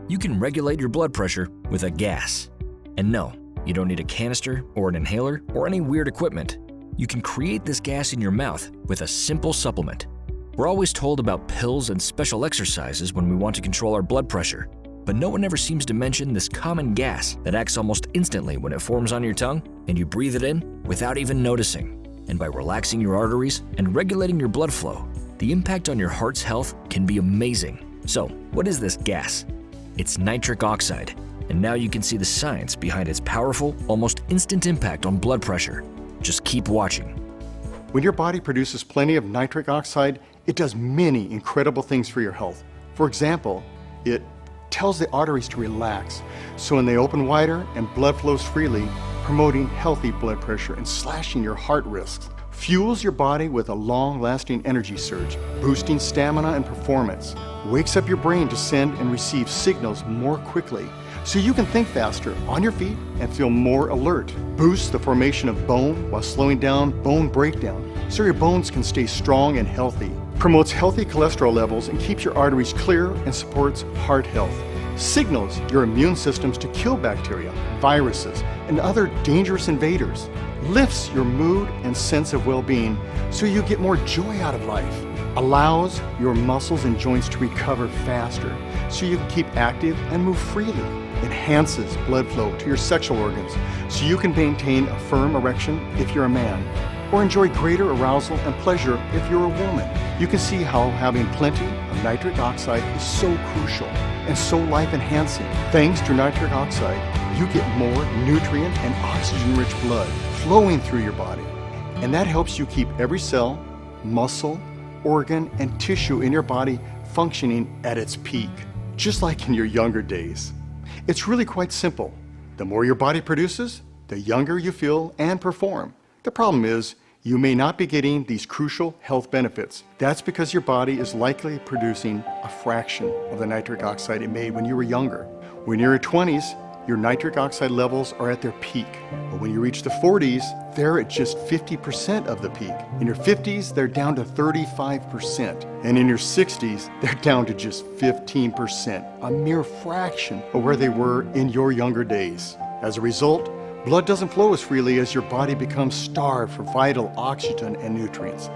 You can regulate your blood pressure with a gas. And no, you don't need a canister or an inhaler or any weird equipment. You can create this gas in your mouth with a simple supplement. We're always told about pills and special exercises when we want to control our blood pressure, but no one ever seems to mention this common gas that acts almost instantly when it forms on your tongue and you breathe it in without even noticing. And by relaxing your arteries and regulating your blood flow, the impact on your heart's health can be amazing. So, what is this gas? It's nitric oxide, and now you can see the science behind its powerful, almost instant impact on blood pressure. Just keep watching. When your body produces plenty of nitric oxide, it does many incredible things for your health. For example, it tells the arteries to relax, so when they open wider and blood flows freely, promoting healthy blood pressure and slashing your heart risks. Fuels your body with a long-lasting energy surge, boosting stamina and performance. Wakes up your brain to send and receive signals more quickly, so you can think faster on your feet and feel more alert. Boosts the formation of bone while slowing down bone breakdown, so your bones can stay strong and healthy. Promotes healthy cholesterol levels and keeps your arteries clear and supports heart health. Signals your immune systems to kill bacteria, viruses, and other dangerous invaders. Lifts your mood and sense of well-being so you get more joy out of life. Allows your muscles and joints to recover faster so you can keep active and move freely. Enhances blood flow to your sexual organs so you can maintain a firm erection if you're a man, or enjoy greater arousal and pleasure if you're a woman. You can see how having plenty of nitric oxide is so crucial and so life-enhancing. Thanks to nitric oxide, you get more nutrient and oxygen-rich blood flowing through your body, and that helps you keep every cell, muscle, organ, and tissue in your body functioning at its peak, just like in your younger days. It's really quite simple. The more your body produces, the younger you feel and perform. The problem is, you may not be getting these crucial health benefits. That's because your body is likely producing a fraction of the nitric oxide it made when you were younger. When you're in your 20s, your nitric oxide levels are at their peak. But when you reach the 40s, they're at just 50% of the peak. In your 50s, they're down to 35%. And in your 60s, they're down to just 15%, a mere fraction of where they were in your younger days. As a result, blood doesn't flow as freely as your body becomes starved for vital oxygen and nutrients.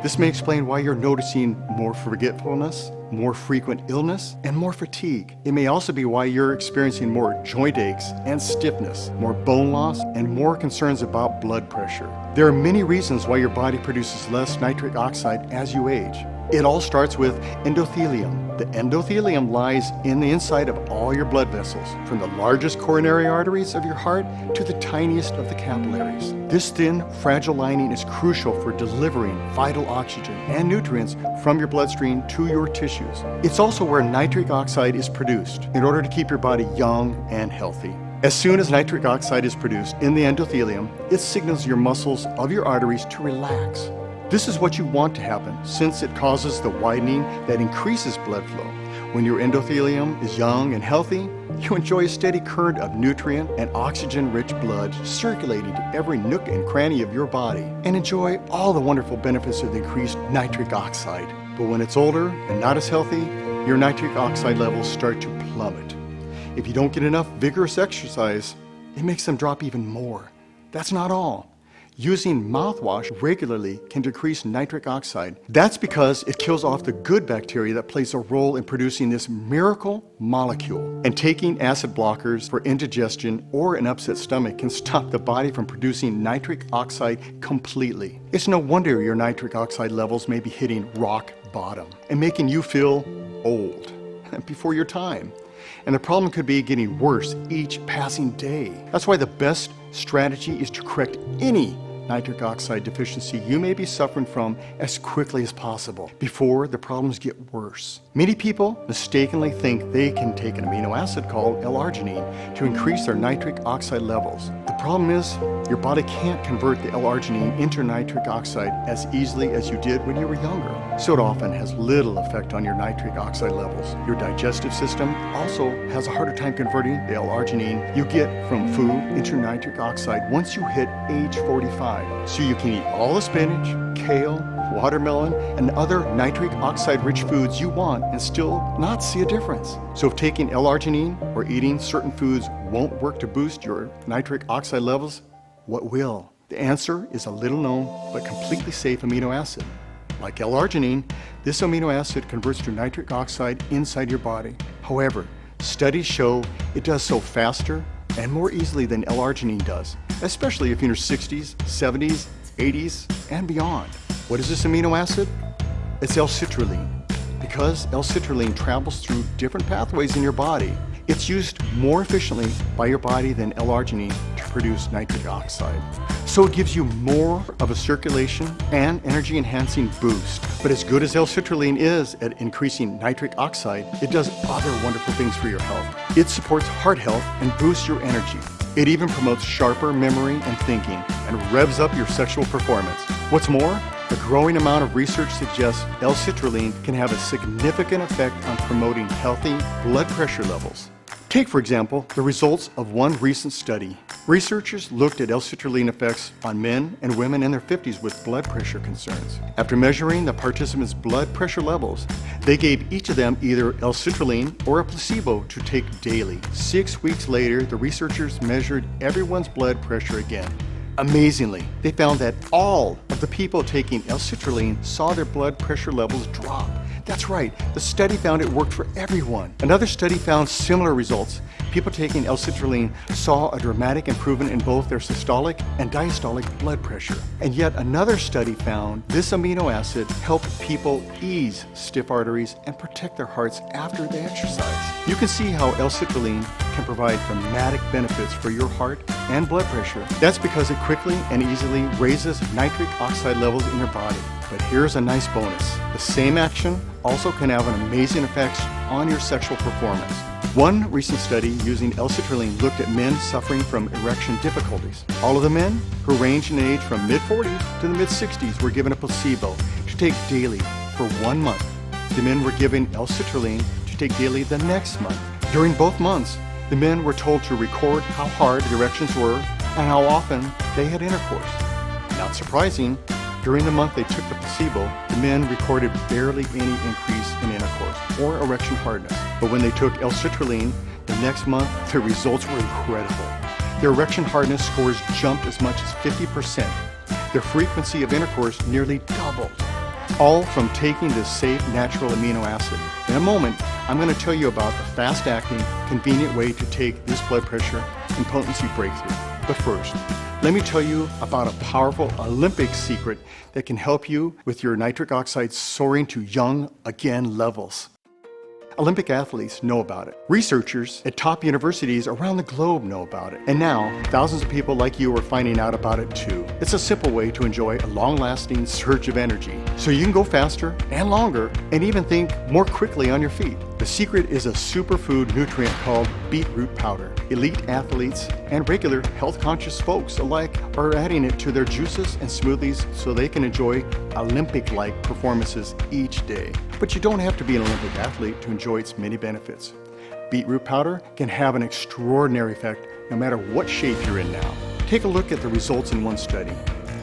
This may explain why you're noticing more forgetfulness, more frequent illness, and more fatigue. It may also be why you're experiencing more joint aches and stiffness, more bone loss, and more concerns about blood pressure. There are many reasons why your body produces less nitric oxide as you age. It all starts with endothelium. The endothelium lies in the inside of all your blood vessels, from the largest coronary arteries of your heart to the tiniest of the capillaries. This thin, fragile lining is crucial for delivering vital oxygen and nutrients from your bloodstream to your tissues. It's also where nitric oxide is produced in order to keep your body young and healthy. As soon as nitric oxide is produced in the endothelium, it signals your muscles of your arteries to relax. This is what you want to happen, since it causes the widening that increases blood flow. When your endothelium is young and healthy, you enjoy a steady current of nutrient and oxygen-rich blood circulating to every nook and cranny of your body, and enjoy all the wonderful benefits of the increased nitric oxide. But when it's older and not as healthy, your nitric oxide levels start to plummet. If you don't get enough vigorous exercise, it makes them drop even more. That's not all. Using mouthwash regularly can decrease nitric oxide. That's because it kills off the good bacteria that plays a role in producing this miracle molecule. And taking acid blockers for indigestion or an upset stomach can stop the body from producing nitric oxide completely. It's no wonder your nitric oxide levels may be hitting rock bottom and making you feel old before your time. And the problem could be getting worse each passing day. That's why the best strategy is to correct any nitric oxide deficiency you may be suffering from as quickly as possible before the problems get worse. Many people mistakenly think they can take an amino acid called L-arginine to increase their nitric oxide levels. The problem is your body can't convert the L-arginine into nitric oxide as easily as you did when you were younger, so it often has little effect on your nitric oxide levels. Your digestive system also has a harder time converting the L-arginine you get from food into nitric oxide once you hit age 45. So you can eat all the spinach, kale, watermelon, and other nitric oxide-rich foods you want and still not see a difference. So if taking L-arginine or eating certain foods won't work to boost your nitric oxide levels, what will? The answer is a little-known but completely safe amino acid. Like L-arginine, this amino acid converts to nitric oxide inside your body. However, studies show it does so faster and more easily than L-arginine does, especially if you're in your 60s, 70s, 80s, and beyond. What is this amino acid? It's L-citrulline. Because L-citrulline travels through different pathways in your body, it's used more efficiently by your body than L-arginine to produce nitric oxide. So it gives you more of a circulation and energy-enhancing boost. But as good as L-citrulline is at increasing nitric oxide, it does other wonderful things for your health. It supports heart health and boosts your energy. It even promotes sharper memory and thinking and revs up your sexual performance. What's more, a growing amount of research suggests L-citrulline can have a significant effect on promoting healthy blood pressure levels. Take, for example, the results of one recent study. Researchers looked at L-citrulline effects on men and women in their 50s with blood pressure concerns. After measuring the participants' blood pressure levels, they gave each of them either L-citrulline or a placebo to take daily. 6 weeks later, the researchers measured everyone's blood pressure again. Amazingly, they found that all of the people taking L-citrulline saw their blood pressure levels drop. That's right, the study found it worked for everyone. Another study found similar results. People taking L-citrulline saw a dramatic improvement in both their systolic and diastolic blood pressure. And yet another study found this amino acid helped people ease stiff arteries and protect their hearts after they exercise. You can see how L-citrulline can provide dramatic benefits for your heart and blood pressure. That's because it quickly and easily raises nitric oxide levels in your body. But here's a nice bonus. The same action also can have an amazing effect on your sexual performance. One recent study using L-citrulline looked at men suffering from erection difficulties. All of the men who ranged in age from mid-40s to the mid-60s were given a placebo to take daily for 1 month. The men were given L-citrulline to take daily the next month. During both months, the men were told to record how hard the erections were and how often they had intercourse. Not surprising, during the month they took the placebo, the men recorded barely any increase in intercourse or erection hardness. But when they took L-citrulline the next month, the results were incredible. Their erection hardness scores jumped as much as 50%. Their frequency of intercourse nearly doubled. All from taking this safe, natural amino acid. In a moment, I'm going to tell you about the fast-acting, convenient way to take this blood pressure and potency breakthrough. But first, let me tell you about a powerful Olympic secret that can help you with your nitric oxide soaring to young again levels. Olympic athletes know about it. Researchers at top universities around the globe know about it. And now, thousands of people like you are finding out about it too. It's a simple way to enjoy a long-lasting surge of energy, so you can go faster and longer and even think more quickly on your feet. The secret is a superfood nutrient called beetroot powder. Elite athletes and regular health-conscious folks alike are adding it to their juices and smoothies so they can enjoy Olympic-like performances each day. But you don't have to be an Olympic athlete to enjoy its many benefits. Beetroot powder can have an extraordinary effect no matter what shape you're in now. Take a look at the results in one study.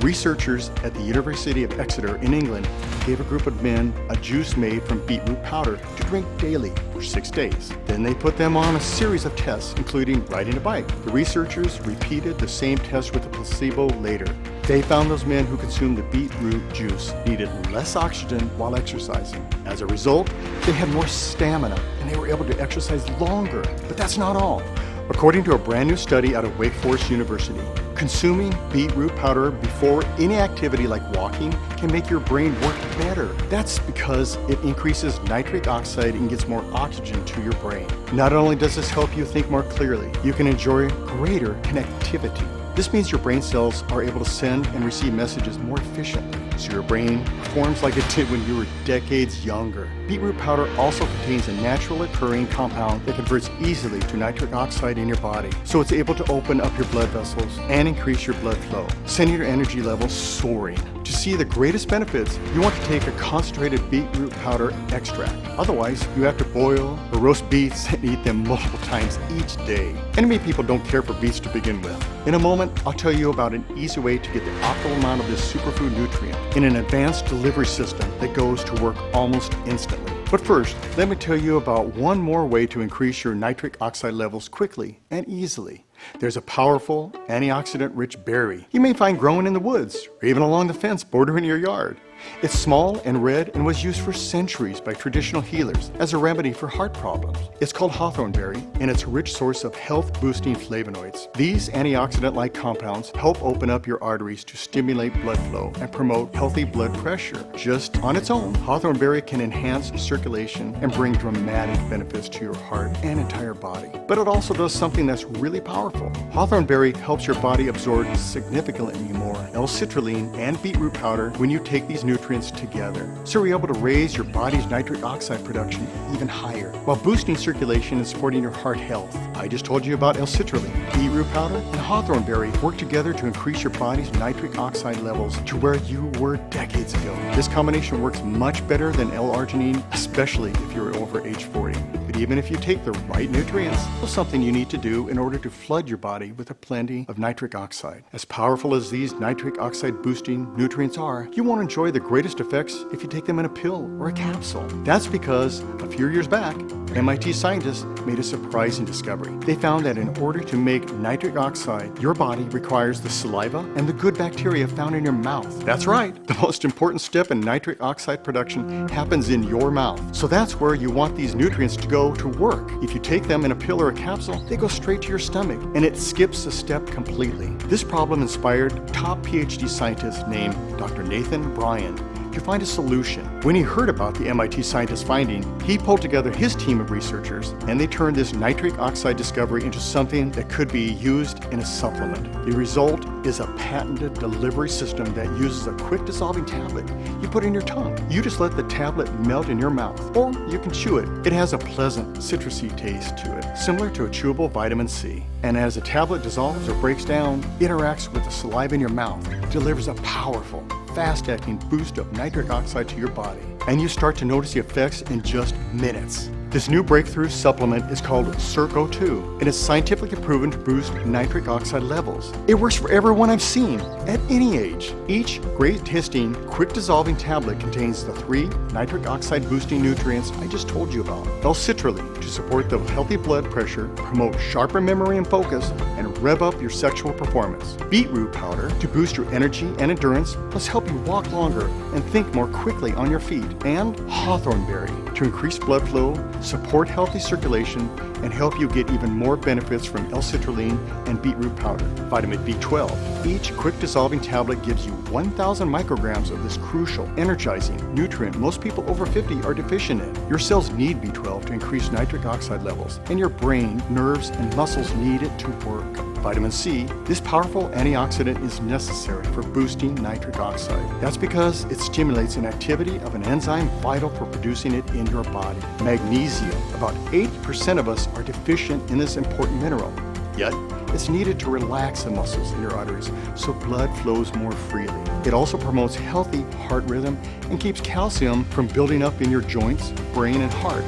Researchers at the University of Exeter in England gave a group of men a juice made from beetroot powder to drink daily for 6 days. Then they put them on a series of tests, including riding a bike. The researchers repeated the same test with a placebo later. They found those men who consumed the beetroot juice needed less oxygen while exercising. As a result, they had more stamina and they were able to exercise longer. But that's not all. According to a brand new study out of Wake Forest University, consuming beetroot powder before any activity like walking can make your brain work better. That's because it increases nitric oxide and gets more oxygen to your brain. Not only does this help you think more clearly, you can enjoy greater connectivity. This means your brain cells are able to send and receive messages more efficiently, so your brain performs like it did when you were decades younger. beetroot powder also contains a naturally occurring compound that converts easily to nitric oxide in your body, so it's able to open up your blood vessels and increase your blood flow, sending your energy levels soaring. To see the greatest benefits, you want to take a concentrated beetroot powder extract. Otherwise, you have to boil or roast beets and eat them multiple times each day. And many people don't care for beets to begin with. In a moment, I'll tell you about an easy way to get the optimal amount of this superfood nutrient in an advanced delivery system that goes to work almost instantly. But first, let me tell you about one more way to increase your nitric oxide levels quickly and easily. There's a powerful, antioxidant-rich berry you may find growing in the woods or even along the fence bordering your yard. It's small and red and was used for centuries by traditional healers as a remedy for heart problems. It's called hawthorn berry, and it's a rich source of health-boosting flavonoids. These antioxidant-like compounds help open up your arteries to stimulate blood flow and promote healthy blood pressure. Just on its own, hawthorn berry can enhance circulation and bring dramatic benefits to your heart and entire body. But it also does something that's really powerful. Hawthorn berry helps your body absorb significantly more L-citrulline and beetroot powder when you take these nutrients together, so you're able to raise your body's nitric oxide production even higher while boosting circulation and supporting your heart health. I just told you about L-citrulline. Beetroot powder and hawthorn berry work together to increase your body's nitric oxide levels to where you were decades ago. This combination works much better than L-arginine, especially if you're over age 40. But even if you take the right nutrients, there's something you need to do in order to flood your body with a plenty of nitric oxide. As powerful as these nitric oxide boosting nutrients are, you won't enjoy the greatest effects if you take them in a pill or a capsule. That's because a few years back, MIT scientists made a surprising discovery. They found that in order to make nitric oxide, your body requires the saliva and the good bacteria found in your mouth. That's right, the most important step in nitric oxide production happens in your mouth. So that's where you want these nutrients to go to work. If you take them in a pill or a capsule, they go straight to your stomach, and it skips a step completely. This problem inspired top PhD scientist named Dr. Nathan Bryan to find a solution. When he heard about the MIT scientist's finding, he pulled together his team of researchers, and they turned this nitric oxide discovery into something that could be used in a supplement. The result is a patented delivery system that uses a quick dissolving tablet you put in your tongue. You just let the tablet melt in your mouth, or you can chew it. It has a pleasant citrusy taste to it, similar to a chewable vitamin C. And as the tablet dissolves or breaks down, it interacts with the saliva in your mouth, delivers a powerful, fast-acting boost of nitric oxide to your body, and you start to notice the effects in just minutes. This new breakthrough supplement is called CircO2, and it's scientifically proven to boost nitric oxide levels. It works for everyone I've seen, at any age. Each great-tasting, quick-dissolving tablet contains the 3 nitric oxide-boosting nutrients I just told you about. L-citrulline to support the healthy blood pressure, promote sharper memory and focus, and rev up your sexual performance. Beetroot powder to boost your energy and endurance, plus help you walk longer and think more quickly on your feet. And hawthorn berry to increase blood flow, support healthy circulation, and help you get even more benefits from L-citrulline and beetroot powder. Vitamin B12. Each quick dissolving tablet gives you 1,000 micrograms of this crucial, energizing nutrient most people over 50 are deficient in. Your cells need B12 to increase nitric oxide levels, and your brain, nerves, and muscles need it to work. Vitamin C, this powerful antioxidant is necessary for boosting nitric oxide. That's because it stimulates an activity of an enzyme vital for producing it in your body. Magnesium, about 80% of us are deficient in this important mineral. Yet, it's needed to relax the muscles in your arteries so blood flows more freely. It also promotes healthy heart rhythm and keeps calcium from building up in your joints, brain, and heart.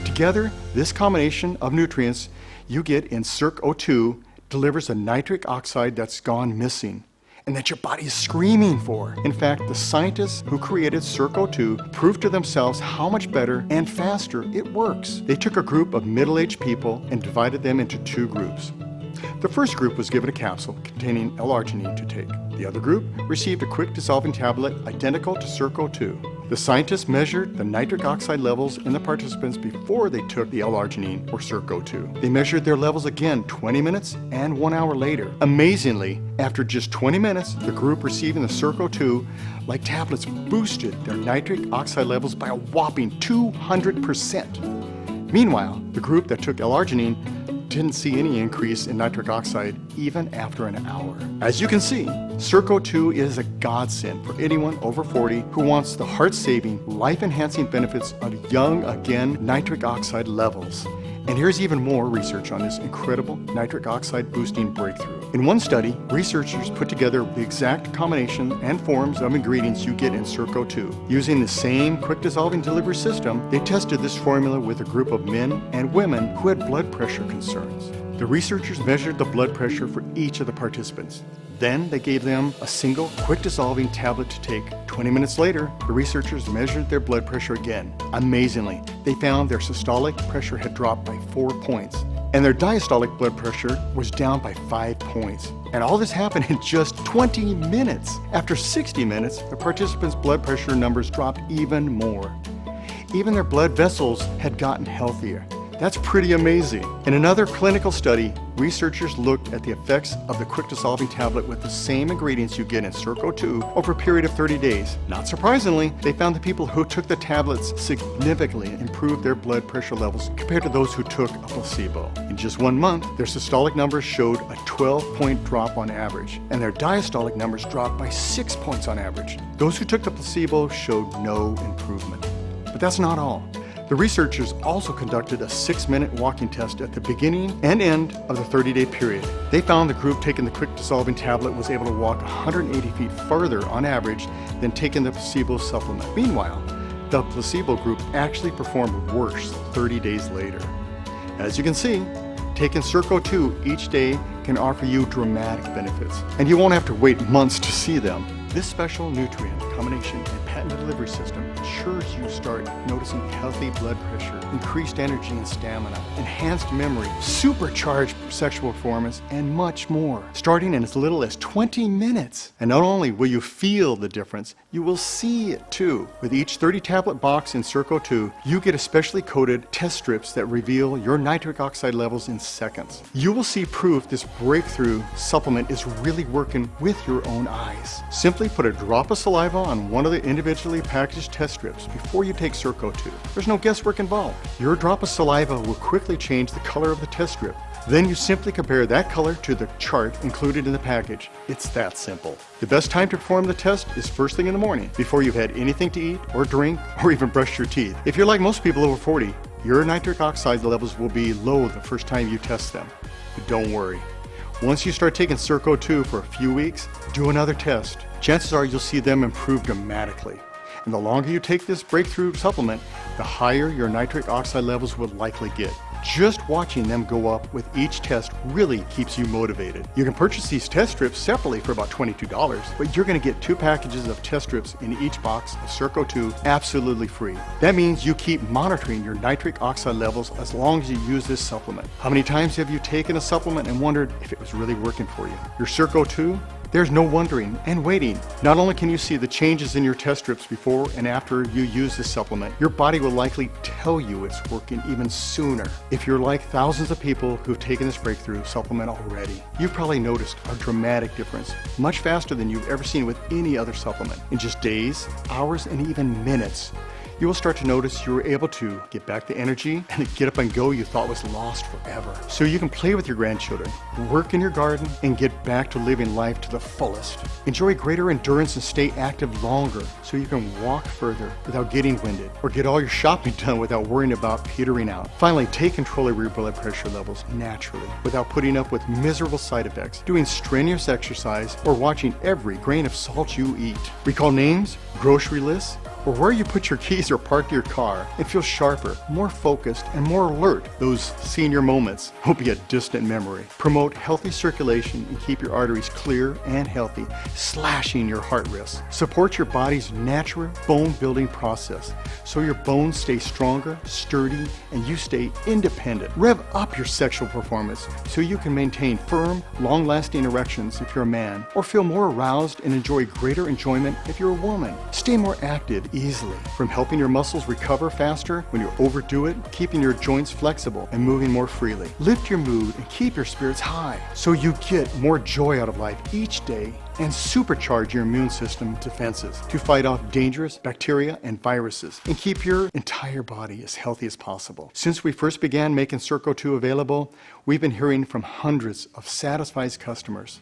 Together, this combination of nutrients you get in CircO2 delivers a nitric oxide that's gone missing and that your body is screaming for. In fact, the scientists who created CircO2 proved to themselves how much better and faster it works. They took a group of middle-aged people and divided them into 2 groups. The first group was given a capsule containing L-arginine to take. The other group received a quick dissolving tablet identical to CircO2. The scientists measured the nitric oxide levels in the participants before they took the L-arginine or CircO2. They measured their levels again 20 minutes and 1 hour later. Amazingly, after just 20 minutes, the group receiving the CircO2 like tablets boosted their nitric oxide levels by a whopping 200%. Meanwhile, the group that took L-arginine didn't see any increase in nitric oxide even after an hour. As you can see, Circo-2 is a godsend for anyone over 40 who wants the heart-saving, life-enhancing benefits of young again nitric oxide levels. And here's even more research on this incredible nitric oxide boosting breakthrough. In one study, researchers put together the exact combination and forms of ingredients you get in Circo-2. Using the same quick-dissolving delivery system, they tested this formula with a group of men and women who had blood pressure concerns. The researchers measured the blood pressure for each of the participants. Then they gave them a single quick-dissolving tablet to take. 20 minutes later, the researchers measured their blood pressure again. Amazingly, they found their systolic pressure had dropped by 4 points, and their diastolic blood pressure was down by 5 points. And all this happened in just 20 minutes. After 60 minutes, the participants' blood pressure numbers dropped even more. Even their blood vessels had gotten healthier. That's pretty amazing. In another clinical study, researchers looked at the effects of the quick-dissolving tablet with the same ingredients you get in Circo-2 over a period of 30 days. Not surprisingly, they found the people who took the tablets significantly improved their blood pressure levels compared to those who took a placebo. In just 1 month, their systolic numbers showed a 12-point drop on average, and their diastolic numbers dropped by 6 points on average. Those who took the placebo showed no improvement. But that's not all. The researchers also conducted a 6-minute walking test at the beginning and end of the 30-day period. They found the group taking the quick-dissolving tablet was able to walk 180 feet further on average than taking the placebo supplement. Meanwhile, the placebo group actually performed worse 30 days later. As you can see, taking Circo-2 each day can offer you dramatic benefits, and you won't have to wait months to see them. This special nutrient combination and patented delivery system ensures you start noticing healthy blood pressure, increased energy and stamina, enhanced memory, supercharged sexual performance, and much more, starting in as little as 20 minutes. And not only will you feel the difference, you will see it too. With each 30-tablet box in Circo-2, you get a specially coated test strips that reveal your nitric oxide levels in seconds. You will see proof this breakthrough supplement is really working with your own eyes. Simply put a drop of saliva on one of the individually packaged test strips before you take Circo-2. There's no guesswork involved. Your drop of saliva will quickly change the color of the test strip. Then you simply compare that color to the chart included in the package. It's that simple. The best time to perform the test is first thing in the morning, before you've had anything to eat or drink or even brush your teeth. If you're like most people over 40, your nitric oxide levels will be low the first time you test them. But don't worry. Once you start taking Circo-2 for a few weeks, do another test. Chances are you'll see them improve dramatically. And the longer you take this breakthrough supplement, the higher your nitric oxide levels will likely get. Just watching them go up with each test really keeps you motivated. You can purchase these test strips separately for about $22, but you're going to get 2 packages of test strips in each box of Circo-2 absolutely free. That means you keep monitoring your nitric oxide levels as long as you use this supplement. How many times have you taken a supplement and wondered if it was really working for you? Your Circo-2? There's no wondering and waiting. Not only can you see the changes in your test strips before and after you use this supplement, your body will likely tell you it's working even sooner. If you're like thousands of people who've taken this breakthrough supplement already, you've probably noticed a dramatic difference, much faster than you've ever seen with any other supplement. In just days, hours, and even minutes, you will start to notice you were able to get back the energy and the get up and go you thought was lost forever. So you can play with your grandchildren, work in your garden, and get back to living life to the fullest. Enjoy greater endurance and stay active longer so you can walk further without getting winded, or get all your shopping done without worrying about petering out. Finally, take control of your blood pressure levels naturally without putting up with miserable side effects, doing strenuous exercise, or watching every grain of salt you eat. Recall names, grocery lists, or where you put your keys or park your car, and feel sharper, more focused, and more alert. Those senior moments will be a distant memory. Promote healthy circulation and keep your arteries clear and healthy, slashing your heart risks. Support your body's natural bone-building process so your bones stay stronger, sturdy, and you stay independent. Rev up your sexual performance so you can maintain firm, long-lasting erections if you're a man, or feel more aroused and enjoy greater enjoyment if you're a woman. Stay more active easily, from helping your muscles recover faster when you overdo it, keeping your joints flexible and moving more freely. Lift your mood and keep your spirits high so you get more joy out of life each day and supercharge your immune system defenses to fight off dangerous bacteria and viruses and keep your entire body as healthy as possible. Since we first began making Circo 2 available, we've been hearing from hundreds of satisfied customers.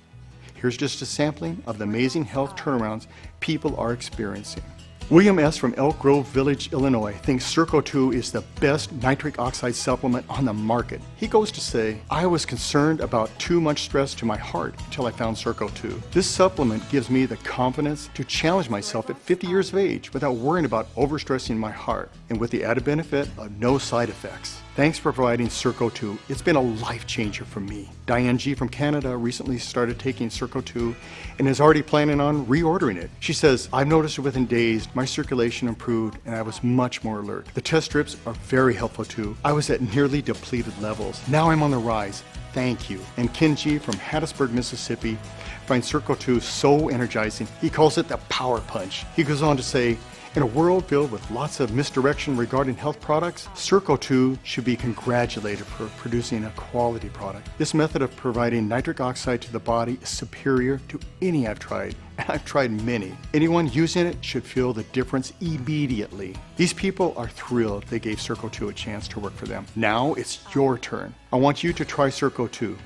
Here's just a sampling of the amazing health turnarounds people are experiencing. William S. from Elk Grove Village, Illinois thinks Circo 2 is the best nitric oxide supplement on the market. He goes to say, I was concerned about too much stress to my heart until I found Circo 2. This supplement gives me the confidence to challenge myself at 50 years of age without worrying about overstressing my heart, and with the added benefit of no side effects. Thanks for providing Circo 2. It's been a life changer for me. Diane G. from Canada recently started taking Circo 2 and is already planning on reordering it. She says, I've noticed within days my circulation improved and I was much more alert. The test strips are very helpful too. I was at nearly depleted levels. Now I'm on the rise. Thank you. And Ken G. from Hattiesburg, Mississippi finds Circo 2 so energizing. He calls it the power punch. He goes on to say, in a world filled with lots of misdirection regarding health products, Circo 2 should be congratulated for producing a quality product. This method of providing nitric oxide to the body is superior to any I've tried, and I've tried many. Anyone using it should feel the difference immediately. These people are thrilled they gave Circo 2 a chance to work for them. Now it's your turn. I want you to try Circo 2.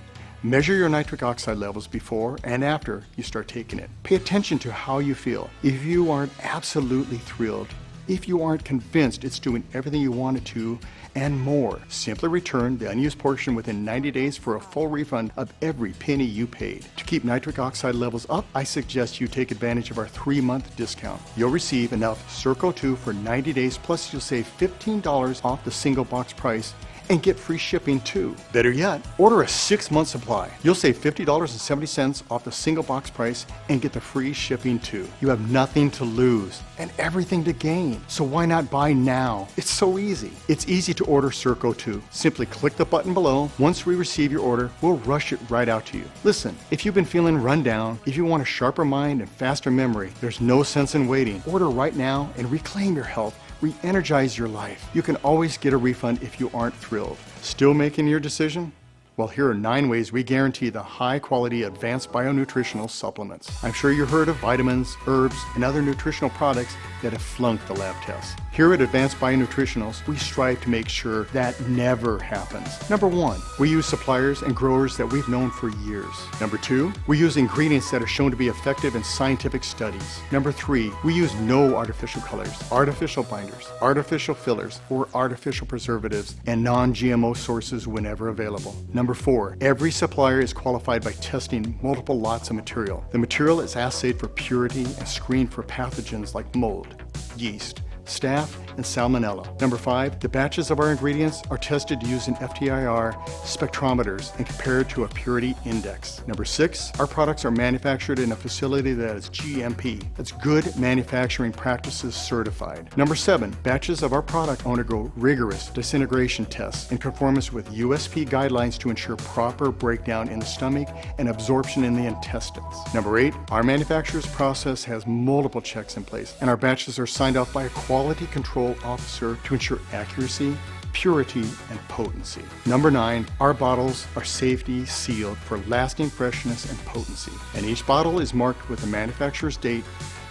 Measure your nitric oxide levels before and after you start taking it. Pay attention to how you feel. If you aren't absolutely thrilled, if you aren't convinced it's doing everything you want it to and more, simply return the unused portion within 90 days for a full refund of every penny you paid. To keep nitric oxide levels up, I suggest you take advantage of our 3-month discount. You'll receive enough Circo 2 for 90 days, plus you'll save $15 off the single box price and get free shipping too. Better yet, order a 6-month supply. You'll save $50.70 off the single box price and get the free shipping too. You have nothing to lose and everything to gain. So why not buy now? It's so easy. It's easy to order Circo 2. Simply click the button below. Once we receive your order, we'll rush it right out to you. Listen, if you've been feeling run down, if you want a sharper mind and faster memory, there's no sense in waiting. Order right now and reclaim your health. Re-energize your life. You can always get a refund if you aren't thrilled. Still making your decision? Well, here are 9 ways we guarantee the high-quality advanced bionutritional supplements. I'm sure you heard of vitamins, herbs, and other nutritional products that have flunked the lab tests. Here at Advanced Bionutritionals, we strive to make sure that never happens. Number 1, we use suppliers and growers that we've known for years. Number 2, we use ingredients that are shown to be effective in scientific studies. Number 3, we use no artificial colors, artificial binders, artificial fillers, or artificial preservatives, and non-GMO sources whenever available. Number 4, every supplier is qualified by testing multiple lots of material. The material is assayed for purity and screened for pathogens like mold, yeast, staph, and salmonella. Number 5, the batches of our ingredients are tested using FTIR spectrometers and compared to a purity index. Number 6, our products are manufactured in a facility that is GMP. That's Good Manufacturing Practices certified. Number 7, batches of our product undergo rigorous disintegration tests in conformance with USP guidelines to ensure proper breakdown in the stomach and absorption in the intestines. Number 8, our manufacturer's process has multiple checks in place, and our batches are signed off by a quality control officer to ensure accuracy, purity, and potency. Number 9, our bottles are safety sealed for lasting freshness and potency, and each bottle is marked with the manufacturer's date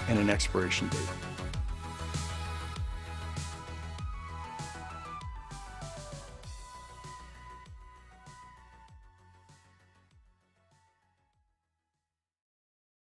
and an expiration date.